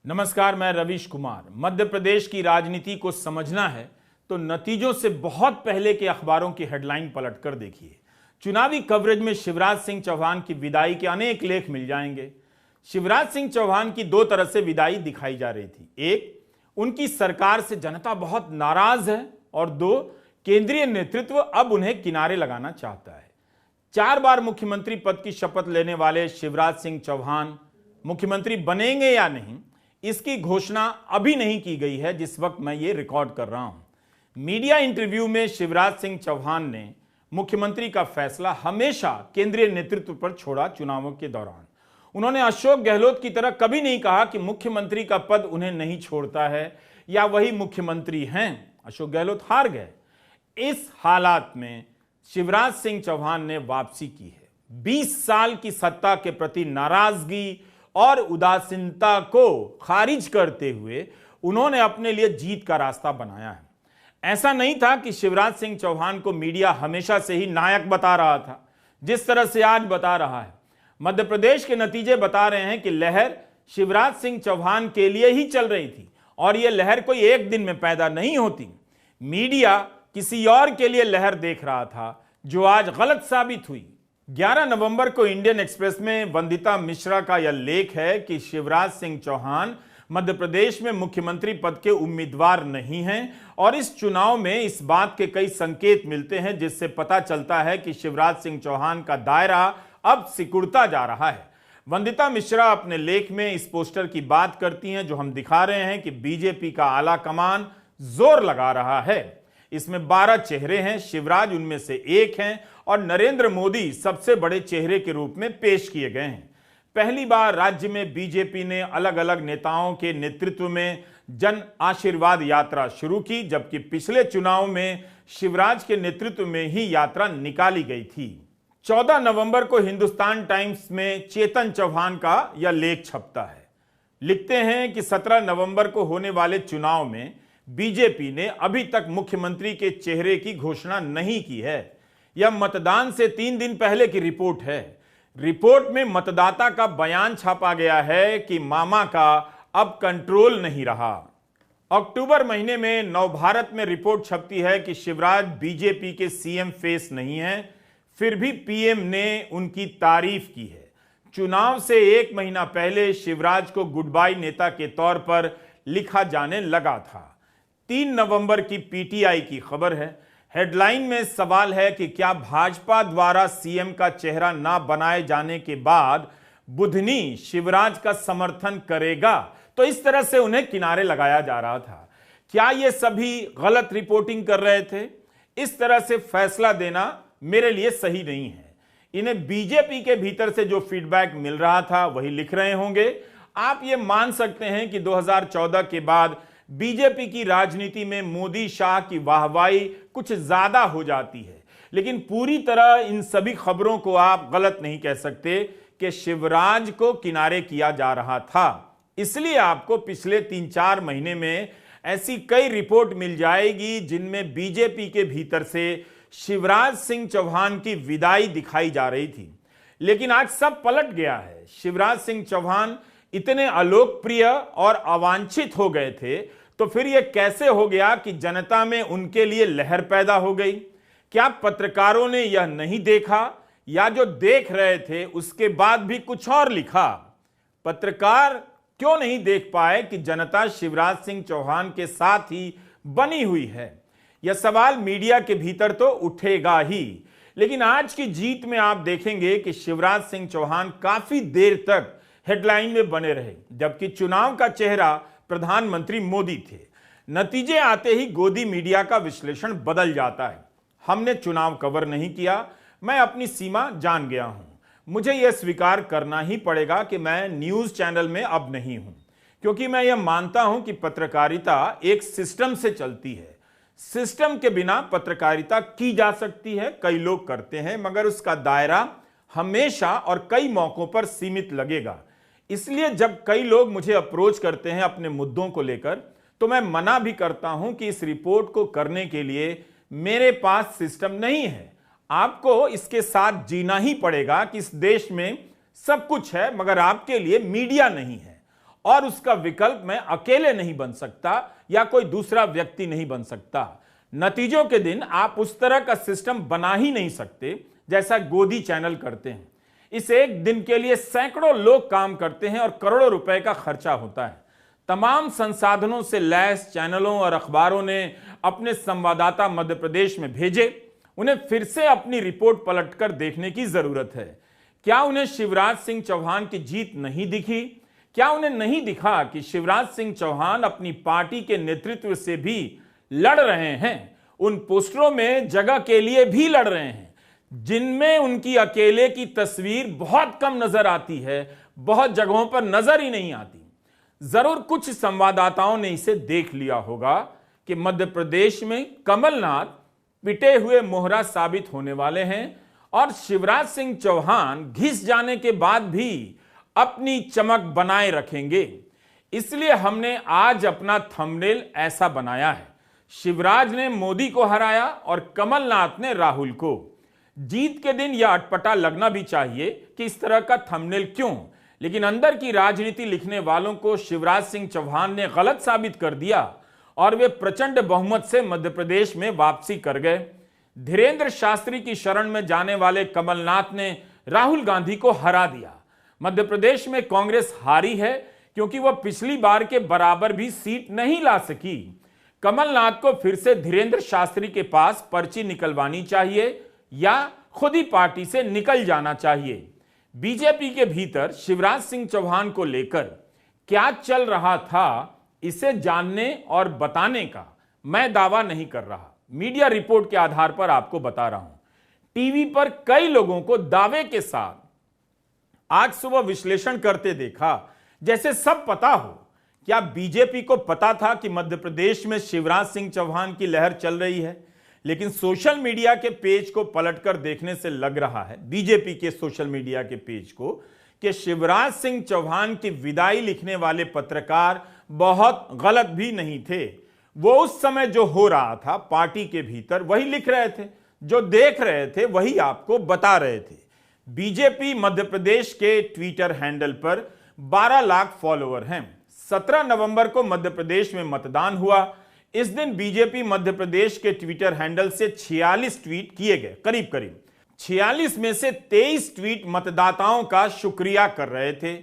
नमस्कार, मैं रवीश कुमार। मध्य प्रदेश की राजनीति को समझना है तो नतीजों से बहुत पहले के अखबारों की हेडलाइन पलटकर देखिए। चुनावी कवरेज में शिवराज सिंह चौहान की विदाई के अनेक लेख मिल जाएंगे। शिवराज सिंह चौहान की दो तरह से विदाई दिखाई जा रही थी। एक, उनकी सरकार से जनता बहुत नाराज है, और दो, केंद्रीय नेतृत्व अब उन्हें किनारे लगाना चाहता है। 4 बार मुख्यमंत्री पद की शपथ लेने वाले शिवराज सिंह चौहान मुख्यमंत्री बनेंगे या नहीं, इसकी घोषणा अभी नहीं की गई है जिस वक्त मैं ये रिकॉर्ड कर रहा हूं। मीडिया इंटरव्यू में शिवराज सिंह चौहान ने मुख्यमंत्री का फैसला हमेशा केंद्रीय नेतृत्व पर छोड़ा। चुनावों के दौरान उन्होंने अशोक गहलोत की तरह कभी नहीं कहा कि मुख्यमंत्री का पद उन्हें नहीं छोड़ता है या वही मुख्यमंत्री हैं। अशोक गहलोत हार गए। इस हालात में शिवराज सिंह चौहान ने वापसी की है। 20 साल की सत्ता के प्रति नाराजगी और उदासीनता को खारिज करते हुए उन्होंने अपने लिए जीत का रास्ता बनाया है। ऐसा नहीं था कि शिवराज सिंह चौहान को मीडिया हमेशा से ही नायक बता रहा था, जिस तरह से आज बता रहा है। मध्य प्रदेश के नतीजे बता रहे हैं कि लहर शिवराज सिंह चौहान के लिए ही चल रही थी, और यह लहर कोई एक दिन में पैदा नहीं होती। मीडिया किसी और के लिए लहर देख रहा था, जो आज गलत साबित हुई। 11 नवंबर को इंडियन एक्सप्रेस में वंदिता मिश्रा का यह लेख है कि शिवराज सिंह चौहान मध्य प्रदेश में मुख्यमंत्री पद के उम्मीदवार नहीं हैं, और इस चुनाव में इस बात के कई संकेत मिलते हैं, जिससे पता चलता है कि शिवराज सिंह चौहान का दायरा अब सिकुड़ता जा रहा है। वंदिता मिश्रा अपने लेख में इस पोस्टर की बात करती हैं जो हम दिखा रहे हैं कि बीजेपी का आला कमान जोर लगा रहा है। इसमें 12 चेहरे हैं, शिवराज उनमें से एक हैं, और नरेंद्र मोदी सबसे बड़े चेहरे के रूप में पेश किए गए हैं। पहली बार राज्य में बीजेपी ने अलग अलग नेताओं के नेतृत्व में जन आशीर्वाद यात्रा शुरू की, जबकि पिछले चुनाव में शिवराज के नेतृत्व में ही यात्रा निकाली गई थी। 14 नवंबर को हिंदुस्तान टाइम्स में चेतन चौहान का यह लेख छपता है। लिखते हैं कि 17 नवंबर को होने वाले चुनाव में बीजेपी ने अभी तक मुख्यमंत्री के चेहरे की घोषणा नहीं की है। यह मतदान से 3 दिन पहले की रिपोर्ट है। रिपोर्ट में मतदाता का बयान छापा गया है कि मामा का अब कंट्रोल नहीं रहा। अक्टूबर महीने में नवभारत में रिपोर्ट छपती है कि शिवराज बीजेपी के सीएम फेस नहीं है, फिर भी पीएम ने उनकी तारीफ की है। चुनाव से 1 महीना पहले शिवराज को गुड बाय नेता के तौर पर लिखा जाने लगा था। 3 नवंबर की पीटीआई की खबर है। हेडलाइन में सवाल है कि क्या भाजपा द्वारा सीएम का चेहरा ना बनाए जाने के बाद बुधनी शिवराज का समर्थन करेगा? तो इस तरह से उन्हें किनारे लगाया जा रहा था। क्या ये सभी गलत रिपोर्टिंग कर रहे थे? इस तरह से फैसला देना मेरे लिए सही नहीं है। इन्हें बीजेपी के भीतर से जो फीडबैक मिल रहा था वही लिख रहे होंगे। आप ये मान सकते हैं कि 2014 के बाद बीजेपी की राजनीति में मोदी शाह की वाहवाही कुछ ज्यादा हो जाती है, लेकिन पूरी तरह इन सभी खबरों को आप गलत नहीं कह सकते कि शिवराज को किनारे किया जा रहा था। इसलिए आपको पिछले 3-4 महीने में ऐसी कई रिपोर्ट मिल जाएगी जिनमें बीजेपी के भीतर से शिवराज सिंह चौहान की विदाई दिखाई जा रही थी। लेकिन आज सब पलट गया है। शिवराज सिंह चौहान इतने अलोकप्रिय और अवांछित हो गए थे, तो फिर यह कैसे हो गया कि जनता में उनके लिए लहर पैदा हो गई? क्या पत्रकारों ने यह नहीं देखा, या जो देख रहे थे उसके बाद भी कुछ और लिखा? पत्रकार क्यों नहीं देख पाए कि जनता शिवराज सिंह चौहान के साथ ही बनी हुई है? यह सवाल मीडिया के भीतर तो उठेगा ही। लेकिन आज की जीत में आप देखेंगे कि शिवराज सिंह चौहान काफी देर तक हेडलाइन में बने रहे, जबकि चुनाव का चेहरा प्रधानमंत्री मोदी थे। नतीजे आते ही गोदी मीडिया का विश्लेषण बदल जाता है। हमने चुनाव कवर नहीं किया, मैं अपनी सीमा जान गया हूं। मुझे यह स्वीकार करना ही पड़ेगा कि मैं न्यूज चैनल में अब नहीं हूं, क्योंकि मैं यह मानता हूं कि पत्रकारिता एक सिस्टम से चलती है। सिस्टम के बिना पत्रकारिता की जा सकती है, कई लोग करते हैं, मगर उसका दायरा हमेशा और कई मौकों पर सीमित लगेगा। इसलिए जब कई लोग मुझे अप्रोच करते हैं अपने मुद्दों को लेकर, तो मैं मना भी करता हूं कि इस रिपोर्ट को करने के लिए मेरे पास सिस्टम नहीं है। आपको इसके साथ जीना ही पड़ेगा कि इस देश में सब कुछ है, मगर आपके लिए मीडिया नहीं है। और उसका विकल्प मैं अकेले नहीं बन सकता या कोई दूसरा व्यक्ति नहीं बन सकता। नतीजों के दिन आप उस तरह का सिस्टम बना ही नहीं सकते जैसा गोदी चैनल करते हैं। इस एक दिन के लिए सैकड़ों लोग काम करते हैं और करोड़ों रुपए का खर्चा होता है। तमाम संसाधनों से लैस चैनलों और अखबारों ने अपने संवाददाता मध्य प्रदेश में भेजे। उन्हें फिर से अपनी रिपोर्ट पलटकर देखने की जरूरत है। क्या उन्हें शिवराज सिंह चौहान की जीत नहीं दिखी? क्या उन्हें नहीं दिखा कि शिवराज सिंह चौहान अपनी पार्टी के नेतृत्व से भी लड़ रहे हैं, उन पोस्टरों में जगह के लिए भी लड़ रहे हैं जिनमें उनकी अकेले की तस्वीर बहुत कम नजर आती है, बहुत जगहों पर नजर ही नहीं आती। जरूर कुछ संवाददाताओं ने इसे देख लिया होगा कि मध्य प्रदेश में कमलनाथ पिटे हुए मोहरा साबित होने वाले हैं और शिवराज सिंह चौहान घिस जाने के बाद भी अपनी चमक बनाए रखेंगे। इसलिए हमने आज अपना थंबनेल ऐसा बनाया है। शिवराज ने मोदी को हराया और कमलनाथ ने राहुल को। जीत के दिन यह अटपटा लगना भी चाहिए कि इस तरह का थंबनेल क्यों, लेकिन अंदर की राजनीति लिखने वालों को शिवराज सिंह चौहान ने गलत साबित कर दिया और वे प्रचंड बहुमत से मध्य प्रदेश में वापसी कर गए। धीरेन्द्र शास्त्री की शरण में जाने वाले कमलनाथ ने राहुल गांधी को हरा दिया। मध्य प्रदेश में कांग्रेस हारी है क्योंकि वह पिछली बार के बराबर भी सीट नहीं ला सकी। कमलनाथ को फिर से धीरेन्द्र शास्त्री के पास पर्ची निकलवानी चाहिए या खुद ही पार्टी से निकल जाना चाहिए। बीजेपी के भीतर शिवराज सिंह चौहान को लेकर क्या चल रहा था, इसे जानने और बताने का मैं दावा नहीं कर रहा। मीडिया रिपोर्ट के आधार पर आपको बता रहा हूं। टीवी पर कई लोगों को दावे के साथ आज सुबह विश्लेषण करते देखा जैसे सब पता हो। क्या बीजेपी को पता था कि मध्य प्रदेश में शिवराज सिंह चौहान की लहर चल रही है? लेकिन सोशल मीडिया के पेज को पलटकर देखने से लग रहा है, बीजेपी के सोशल मीडिया के पेज को, कि शिवराज सिंह चौहान की विदाई लिखने वाले पत्रकार बहुत गलत भी नहीं थे। वो उस समय जो हो रहा था पार्टी के भीतर वही लिख रहे थे, जो देख रहे थे वही आपको बता रहे थे। बीजेपी मध्य प्रदेश के ट्विटर हैंडल पर 12 लाख फॉलोअर हैं। 17 नवंबर को मध्य प्रदेश में मतदान हुआ। इस दिन बीजेपी मध्य प्रदेश के ट्विटर हैंडल से 46 ट्वीट किए गए। करीब करीब 46 में से 23 ट्वीट मतदाताओं का शुक्रिया कर रहे थे।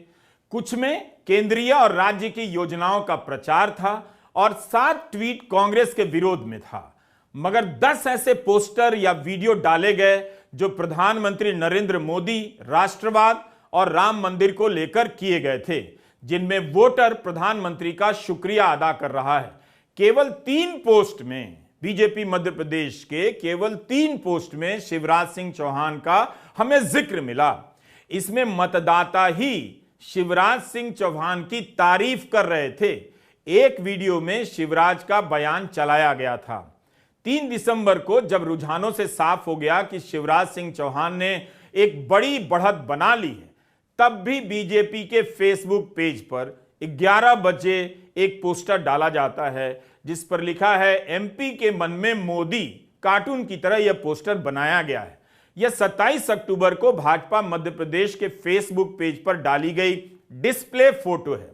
कुछ में केंद्रीय और राज्य की योजनाओं का प्रचार था और 7 ट्वीट कांग्रेस के विरोध में था। मगर 10 ऐसे पोस्टर या वीडियो डाले गए जो प्रधानमंत्री नरेंद्र मोदी, राष्ट्रवाद और राम मंदिर को लेकर किए गए थे, जिनमें वोटर प्रधानमंत्री का शुक्रिया अदा कर रहा है। केवल 3 पोस्ट में, बीजेपी मध्य प्रदेश के केवल 3 पोस्ट में शिवराज सिंह चौहान का हमें जिक्र मिला। इसमें मतदाता ही शिवराज सिंह चौहान की तारीफ कर रहे थे। एक वीडियो में शिवराज का बयान चलाया गया था। 3 दिसंबर को जब रुझानों से साफ हो गया कि शिवराज सिंह चौहान ने एक बड़ी बढ़त बना ली है, तब भी बीजेपी के फेसबुक पेज पर 11 बजे एक पोस्टर डाला जाता है जिस पर लिखा है एमपी के मन में मोदी। कार्टून की तरह यह पोस्टर बनाया गया है। यह 27 अक्टूबर को भाजपा मध्य प्रदेश के फेसबुक पेज पर डाली गई डिस्प्ले फोटो है।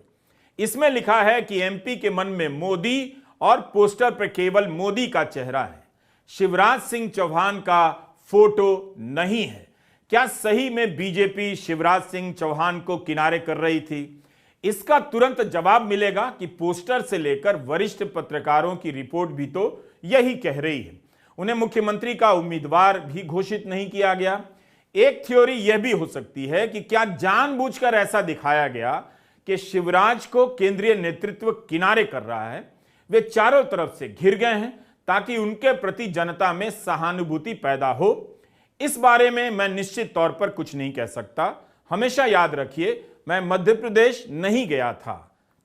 इसमें लिखा है कि एमपी के मन में मोदी और पोस्टर पर केवल मोदी का चेहरा है, शिवराज सिंह चौहान का फोटो नहीं है। क्या सही में बीजेपी शिवराज सिंह चौहान को किनारे कर रही थी? इसका तुरंत जवाब मिलेगा कि पोस्टर से लेकर वरिष्ठ पत्रकारों की रिपोर्ट भी तो यही कह रही है। उन्हें मुख्यमंत्री का उम्मीदवार भी घोषित नहीं किया गया। एक थ्योरी यह भी हो सकती है कि क्या जानबूझकर ऐसा दिखाया गया कि शिवराज को केंद्रीय नेतृत्व किनारे कर रहा है, वे चारों तरफ से घिर गए हैं ताकि उनके प्रति जनता में सहानुभूति पैदा हो। इस बारे में मैं निश्चित तौर पर कुछ नहीं कह सकता। हमेशा याद रखिए, मैं मध्य प्रदेश नहीं गया था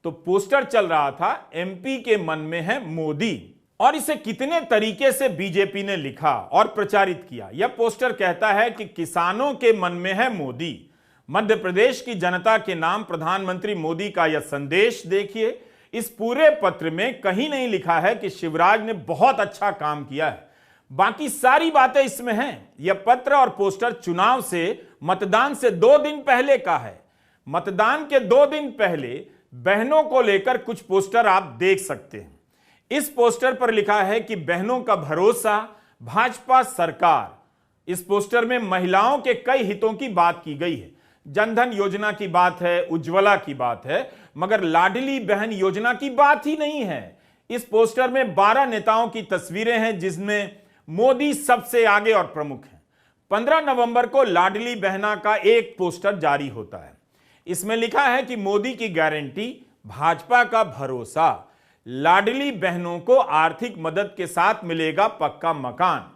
तो पोस्टर चल रहा था एमपी के मन में है मोदी। और इसे कितने तरीके से बीजेपी ने लिखा और प्रचारित किया। यह पोस्टर कहता है कि किसानों के मन में है मोदी। मध्य प्रदेश की जनता के नाम प्रधानमंत्री मोदी का यह संदेश देखिए। इस पूरे पत्र में कहीं नहीं लिखा है कि शिवराज ने बहुत अच्छा काम किया है। बाकी सारी बातें इसमें हैं। यह पत्र और पोस्टर चुनाव से, मतदान से 2 दिन पहले का है। मतदान के 2 दिन पहले बहनों को लेकर कुछ पोस्टर आप देख सकते हैं। इस पोस्टर पर लिखा है कि बहनों का भरोसा भाजपा सरकार। इस पोस्टर में महिलाओं के कई हितों की बात की गई है। जनधन योजना की बात है, उज्ज्वला की बात है, मगर लाडली बहन योजना की बात ही नहीं है। इस पोस्टर में 12 नेताओं की तस्वीरें हैं, जिसमें मोदी सबसे आगे और प्रमुख हैं। 15 नवंबर को लाडली बहना का एक पोस्टर जारी होता है। इसमें लिखा है कि मोदी की गारंटी, भाजपा का भरोसा, लाडली बहनों को आर्थिक मदद के साथ मिलेगा पक्का मकान।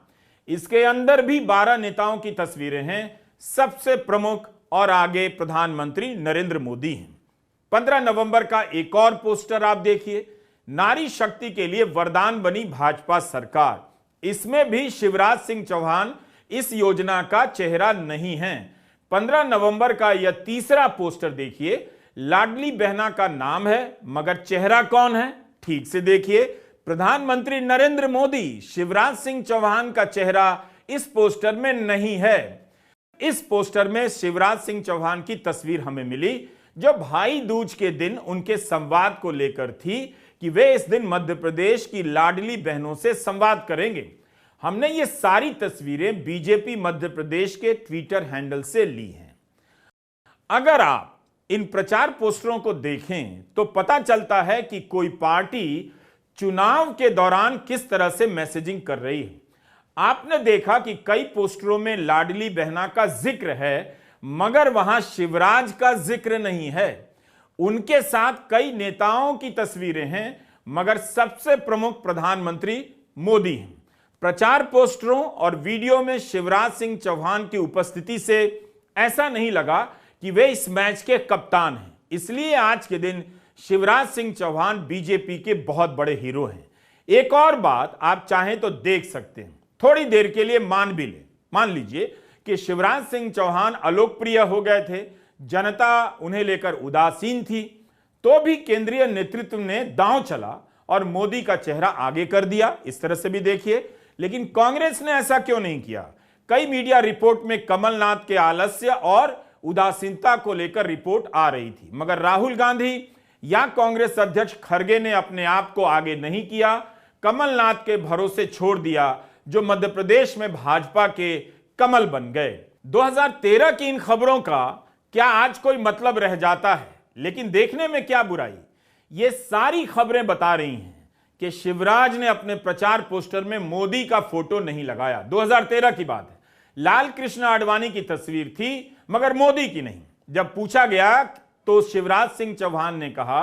इसके अंदर भी 12 नेताओं की तस्वीरें हैं। सबसे प्रमुख और आगे प्रधानमंत्री नरेंद्र मोदी हैं। 15 नवंबर का एक और पोस्टर आप देखिए, नारी शक्ति के लिए वरदान बनी भाजपा सरकार। इसमें भी शिवराज सिंह चौहान इस योजना का चेहरा नहीं है। 15 नवंबर का यह तीसरा पोस्टर देखिए, लाडली बहना का नाम है, मगर चेहरा कौन है? ठीक से देखिए, प्रधानमंत्री नरेंद्र मोदी। शिवराज सिंह चौहान का चेहरा इस पोस्टर में नहीं है। इस पोस्टर में शिवराज सिंह चौहान की तस्वीर हमें मिली, जो भाई दूज के दिन उनके संवाद को लेकर थी कि वे इस दिन मध्य प्रदेश की लाडली बहनों से संवाद करेंगे। हमने ये सारी तस्वीरें बीजेपी मध्य प्रदेश के ट्विटर हैंडल से ली हैं। अगर आप इन प्रचार पोस्टरों को देखें तो पता चलता है कि कोई पार्टी चुनाव के दौरान किस तरह से मैसेजिंग कर रही है। आपने देखा कि कई पोस्टरों में लाडली बहना का जिक्र है, मगर वहां शिवराज का जिक्र नहीं है। उनके साथ कई नेताओं की तस्वीरें हैं, मगर सबसे प्रमुख प्रधानमंत्री मोदी हैं। प्रचार पोस्टरों और वीडियो में शिवराज सिंह चौहान की उपस्थिति से ऐसा नहीं लगा कि वे इस मैच के कप्तान हैं। इसलिए आज के दिन शिवराज सिंह चौहान बीजेपी के बहुत बड़े हीरो हैं। एक और बात आप चाहें तो देख सकते हैं, थोड़ी देर के लिए मान लीजिए कि शिवराज सिंह चौहान अलोकप्रिय हो गए थे, जनता उन्हें लेकर उदासीन थी, तो भी केंद्रीय नेतृत्व ने दांव चला और मोदी का चेहरा आगे कर दिया। इस तरह से भी देखिए, लेकिन कांग्रेस ने ऐसा क्यों नहीं किया? कई मीडिया रिपोर्ट में कमलनाथ के आलस्य और उदासीनता को लेकर रिपोर्ट आ रही थी, मगर राहुल गांधी या कांग्रेस अध्यक्ष खड़गे ने अपने आप को आगे नहीं किया, कमलनाथ के भरोसे छोड़ दिया, जो मध्य प्रदेश में भाजपा के कमल बन गए। 2013 की इन खबरों का क्या आज कोई मतलब रह जाता है? लेकिन देखने में क्या बुराई, ये सारी खबरें बता रही हैं कि शिवराज ने अपने प्रचार पोस्टर में मोदी का फोटो नहीं लगाया। 2013 की बात है, लाल कृष्ण आडवाणी की तस्वीर थी, मगर मोदी की नहीं। जब पूछा गया तो शिवराज सिंह चौहान ने कहा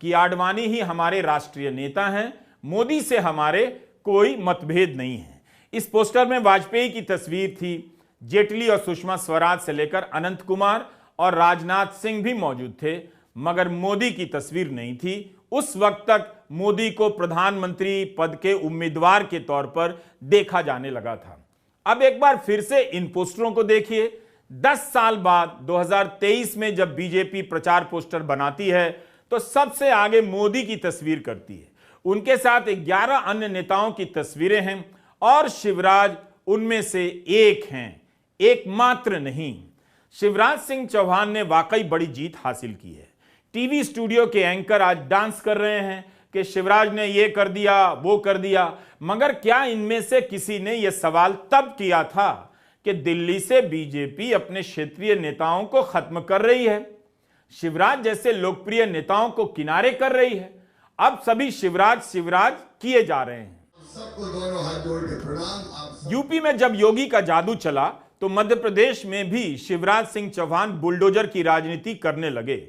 कि आडवाणी ही हमारे राष्ट्रीय नेता हैं, मोदी से हमारे कोई मतभेद नहीं है। इस पोस्टर में वाजपेयी की तस्वीर थी, जेटली और सुषमा स्वराज से लेकर अनंत कुमार और राजनाथ सिंह भी मौजूद थे, मगर मोदी की तस्वीर नहीं थी। उस वक्त तक मोदी को प्रधानमंत्री पद के उम्मीदवार के तौर पर देखा जाने लगा था। अब एक बार फिर से इन पोस्टरों को देखिए। 10 साल बाद 2023 में जब बीजेपी प्रचार पोस्टर बनाती है तो सबसे आगे मोदी की तस्वीर करती है। उनके साथ 11 अन्य नेताओं की तस्वीरें हैं और शिवराज उनमें से एक हैं, एकमात्र नहीं। शिवराज सिंह चौहान ने वाकई बड़ी जीत हासिल की है। टीवी स्टूडियो के एंकर आज डांस कर रहे हैं कि शिवराज ने ये कर दिया, वो कर दिया, मगर क्या इनमें से किसी ने यह सवाल तब किया था कि दिल्ली से बीजेपी अपने क्षेत्रीय नेताओं को खत्म कर रही है, शिवराज जैसे लोकप्रिय नेताओं को किनारे कर रही है? अब सभी शिवराज किए जा रहे हैं। सबको दोनों हाथ जोड़ के प्रणाम। यूपी में जब योगी का जादू चला तो मध्य प्रदेश में भी शिवराज सिंह चौहान बुलडोजर की राजनीति करने लगे,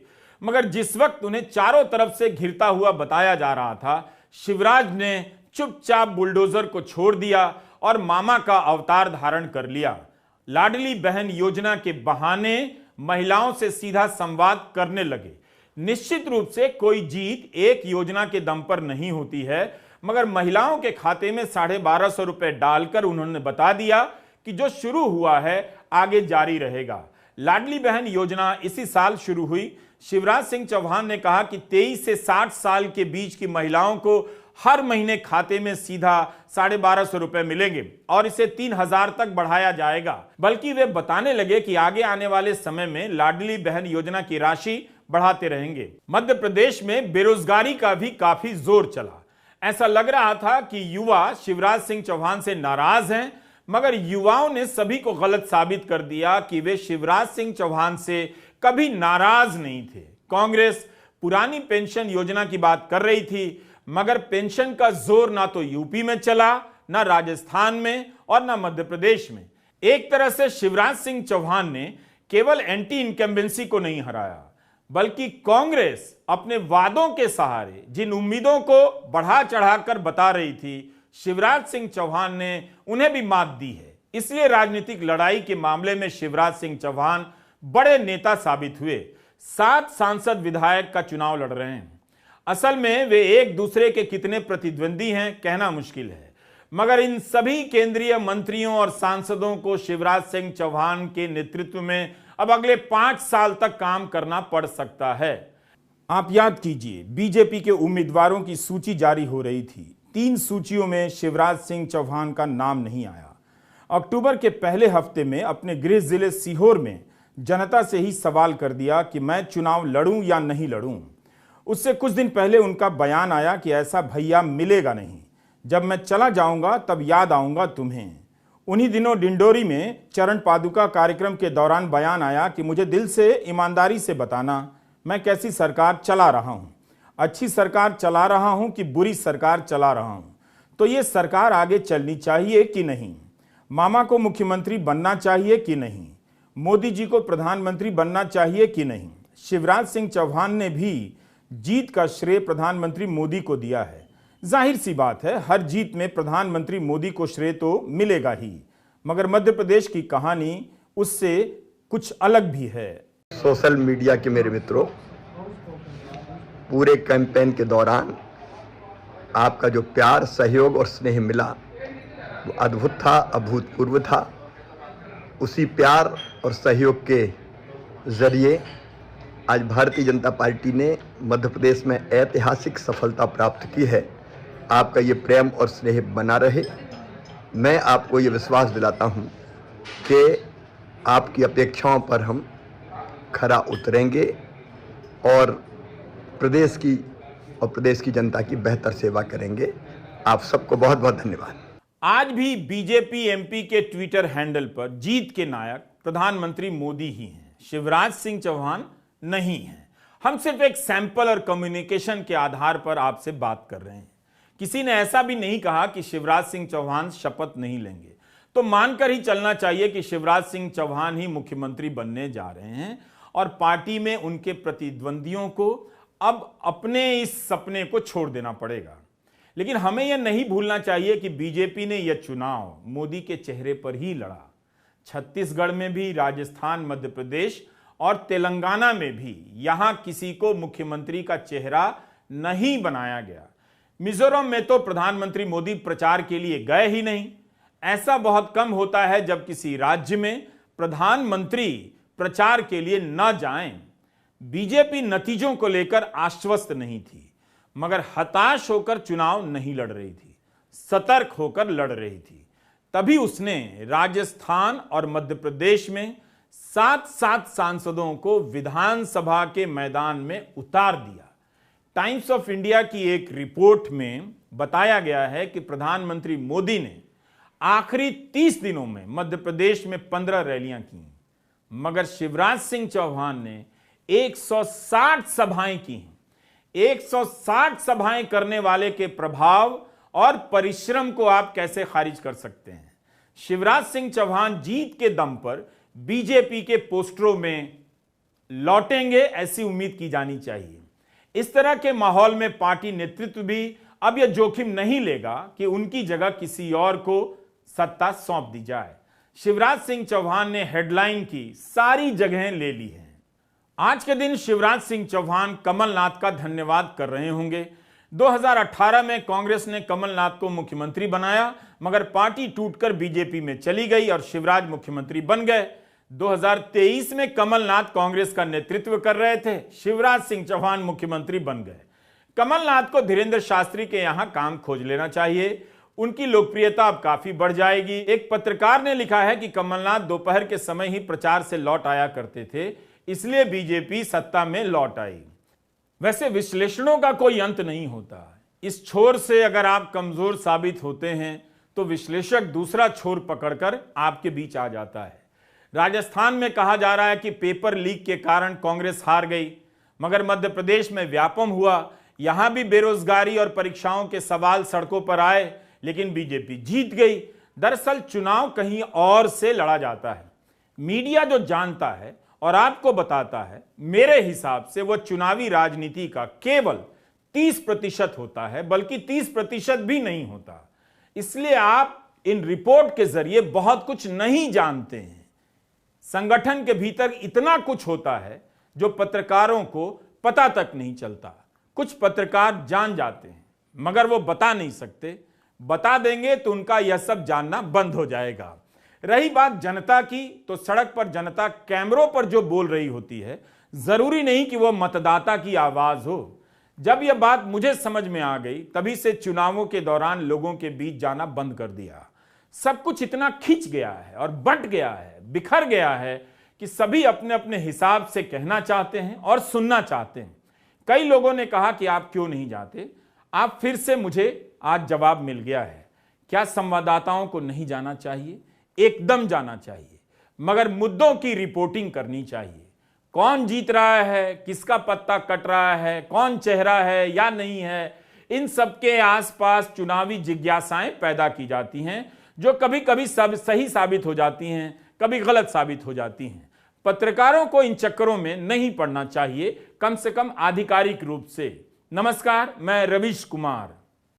मगर जिस वक्त उन्हें चारों तरफ से घिरता हुआ बताया जा रहा था, शिवराज ने चुपचाप बुलडोजर को छोड़ दिया और मामा का अवतार धारण कर लिया। लाडली बहन योजना के बहाने महिलाओं से सीधा संवाद करने लगे। निश्चित रूप से कोई जीत एक योजना के दम पर नहीं होती है, मगर महिलाओं के खाते में 1250 रुपए डालकर उन्होंने बता दिया कि जो शुरू हुआ है आगे जारी रहेगा। लाडली बहन योजना इसी साल शुरू हुई। शिवराज सिंह चौहान ने कहा कि 23 से 60 साल के बीच की महिलाओं को हर महीने खाते में सीधा 1250 रुपए मिलेंगे और इसे 3000 तक बढ़ाया जाएगा। बल्कि वे बताने लगे कि आगे आने वाले समय में लाडली बहन योजना की राशि बढ़ाते रहेंगे। मध्य प्रदेश में बेरोजगारी का भी काफी जोर चला। ऐसा लग रहा था कि युवा शिवराज सिंह चौहान से नाराज हैं, मगर युवाओं ने सभी को गलत साबित कर दिया कि वे शिवराज सिंह चौहान से कभी नाराज नहीं थे। कांग्रेस पुरानी पेंशन योजना की बात कर रही थी, मगर पेंशन का जोर ना तो यूपी में चला, ना राजस्थान में और ना मध्य प्रदेश में। एक तरह से शिवराज सिंह चौहान ने केवल एंटी इनकम्बेंसी को नहीं हराया, बल्कि कांग्रेस अपने वादों के सहारे जिन उम्मीदों को बढ़ा चढ़ाकर बता रही थी, शिवराज सिंह चौहान ने उन्हें भी मात दी है। इसलिए राजनीतिक लड़ाई के मामले में शिवराज सिंह चौहान बड़े नेता साबित हुए। 7 सांसद विधायक का चुनाव लड़ रहे हैं। असल में वे एक दूसरे के कितने प्रतिद्वंदी हैं कहना मुश्किल है, मगर इन सभी केंद्रीय मंत्रियों और सांसदों को शिवराज सिंह चौहान के नेतृत्व में अब अगले 5 साल तक काम करना पड़ सकता है। आप याद कीजिए, बीजेपी के उम्मीदवारों की सूची जारी हो रही थी। 3 सूचियों में शिवराज सिंह चौहान का नाम नहीं आया। अक्टूबर के पहले हफ्ते में अपने गृह जिले सीहोर में जनता से ही सवाल कर दिया कि मैं चुनाव लड़ूं या नहीं लड़ूं। उससे कुछ दिन पहले उनका बयान आया कि ऐसा भैया मिलेगा नहीं, जब मैं चला जाऊंगा तब याद आऊंगा तुम्हें। उन्हीं दिनों डिंडोरी में चरण पादुका कार्यक्रम के दौरान बयान आया कि मुझे दिल से ईमानदारी से बताना मैं कैसी सरकार चला रहा हूं, अच्छी सरकार चला रहा हूं कि बुरी सरकार चला रहा हूं, तो ये सरकार आगे चलनी चाहिए कि नहीं, मामा को मुख्यमंत्री बनना चाहिए कि नहीं, मोदी जी को प्रधानमंत्री बनना चाहिए कि नहीं। शिवराज सिंह चौहान ने भी जीत का श्रेय प्रधानमंत्री मोदी को दिया है। जाहिर सी बात है, हर जीत में प्रधानमंत्री मोदी को श्रेय तो मिलेगा ही, मगर मध्य प्रदेश की कहानी उससे कुछ अलग भी है। सोशल मीडिया के मेरे मित्रों, पूरे कैंपेन के दौरान आपका जो प्यार, सहयोग और स्नेह मिला वो अद्भुत था, अभूतपूर्व था। उसी प्यार और सहयोग के जरिए आज भारतीय जनता पार्टी ने मध्य प्रदेश में ऐतिहासिक सफलता प्राप्त की है। आपका ये प्रेम और स्नेह बना रहे। मैं आपको ये विश्वास दिलाता हूँ कि आपकी अपेक्षाओं पर हम खरा उतरेंगे और प्रदेश की जनता की बेहतर सेवा करेंगे। आप सबको बहुत बहुत धन्यवाद। आज भी बीजेपी एमपी के ट्विटर हैंडल पर जीत के नायक प्रधानमंत्री मोदी ही हैं, शिवराज सिंह चौहान नहीं हैं। हम सिर्फ एक सैंपल और कम्युनिकेशन के आधार पर आपसे बात कर रहे हैं। किसी ने ऐसा भी नहीं कहा कि शिवराज सिंह चौहान शपथ नहीं लेंगे, तो मानकर ही चलना चाहिए कि शिवराज सिंह चौहान ही मुख्यमंत्री बनने जा रहे हैं और पार्टी में उनके प्रतिद्वंदियों को अब अपने इस सपने को छोड़ देना पड़ेगा। लेकिन हमें यह नहीं भूलना चाहिए कि बीजेपी ने यह चुनाव मोदी के चेहरे पर ही लड़ा। छत्तीसगढ़ में भी, राजस्थान, मध्य प्रदेश और तेलंगाना में भी यहां किसी को मुख्यमंत्री का चेहरा नहीं बनाया गया। मिजोरम में तो प्रधानमंत्री मोदी प्रचार के लिए गए ही नहीं। ऐसा बहुत कम होता है जब किसी राज्य में प्रधानमंत्री प्रचार के लिए न जाएं। बीजेपी नतीजों को लेकर आश्वस्त नहीं थी, मगर हताश होकर चुनाव नहीं लड़ रही थी, सतर्क होकर लड़ रही थी। तभी उसने राजस्थान और मध्य प्रदेश में 7 सांसदों को विधानसभा के मैदान में उतार दिया। टाइम्स ऑफ इंडिया की एक रिपोर्ट में बताया गया है कि प्रधानमंत्री मोदी ने आखिरी 30 दिनों में मध्य प्रदेश में 15 रैलियां की, मगर शिवराज सिंह चौहान ने 160 सभाएं की। 160 सभाएं करने वाले के प्रभाव और परिश्रम को आप कैसे खारिज कर सकते हैं? शिवराज सिंह चौहान जीत के दम पर बीजेपी के पोस्टरों में लौटेंगे, ऐसी उम्मीद की जानी चाहिए। इस तरह के माहौल में पार्टी नेतृत्व भी अब यह जोखिम नहीं लेगा कि उनकी जगह किसी और को सत्ता सौंप दी जाए। शिवराज सिंह चौहान ने हेडलाइन की सारी जगहें ले ली हैं। आज के दिन शिवराज सिंह चौहान कमलनाथ का धन्यवाद कर रहे होंगे। 2018 में कांग्रेस ने कमलनाथ को मुख्यमंत्री बनाया, मगर पार्टी टूटकर बीजेपी में चली गई और शिवराज मुख्यमंत्री बन गए। 2023 में कमलनाथ कांग्रेस का नेतृत्व कर रहे थे, शिवराज सिंह चौहान मुख्यमंत्री बन गए। कमलनाथ को धीरेन्द्र शास्त्री के यहां काम खोज लेना चाहिए, उनकी लोकप्रियता अब काफी बढ़ जाएगी। एक पत्रकार ने लिखा है कि कमलनाथ दोपहर के समय ही प्रचार से लौट आया करते थे, इसलिए बीजेपी सत्ता में लौट आई। वैसे विश्लेषणों का कोई अंत नहीं होता। इस छोर से अगर आप कमजोर साबित होते हैं तो विश्लेषक दूसरा छोर पकड़कर आपके बीच आ जाता है। राजस्थान में कहा जा रहा है कि पेपर लीक के कारण कांग्रेस हार गई, मगर मध्य प्रदेश में व्यापम हुआ। यहां भी बेरोजगारी और परीक्षाओं के सवाल सड़कों पर आए, लेकिन बीजेपी जीत गई। दरअसल चुनाव कहीं और से लड़ा जाता है। मीडिया जो जानता है और आपको बताता है, मेरे हिसाब से वो चुनावी राजनीति का केवल 30% होता है, बल्कि 30% भी नहीं होता। इसलिए आप इन रिपोर्ट के जरिए बहुत कुछ नहीं जानते हैं। संगठन के भीतर इतना कुछ होता है जो पत्रकारों को पता तक नहीं चलता। कुछ पत्रकार जान जाते हैं मगर वो बता नहीं सकते। बता देंगे तो उनका यह सब जानना बंद हो जाएगा। रही बात जनता की, तो सड़क पर जनता कैमरों पर जो बोल रही होती है, जरूरी नहीं कि वो मतदाता की आवाज हो। जब यह बात मुझे समझ में आ गई, तभी से चुनावों के दौरान लोगों के बीच जाना बंद कर दिया। सब कुछ इतना खिंच गया है और बंट गया है, बिखर गया है कि सभी अपने अपने हिसाब से कहना चाहते हैं और सुनना चाहते हैं। कई लोगों ने कहा कि आप क्यों नहीं जाते। आप फिर से मुझे आज जवाब मिल गया है। क्या संवाददाताओं को नहीं जाना चाहिए? एकदम जाना चाहिए, मगर मुद्दों की रिपोर्टिंग करनी चाहिए। कौन जीत रहा है, किसका पत्ता कट रहा है, कौन चेहरा है या नहीं है, इन सबके आसपास चुनावी जिज्ञासाएं पैदा की जाती हैं, जो कभी कभी सब सही साबित हो जाती हैं, कभी गलत साबित हो जाती हैं। पत्रकारों को इन चक्करों में नहीं पड़ना चाहिए, कम से कम आधिकारिक रूप से। नमस्कार, मैं रवीश कुमार।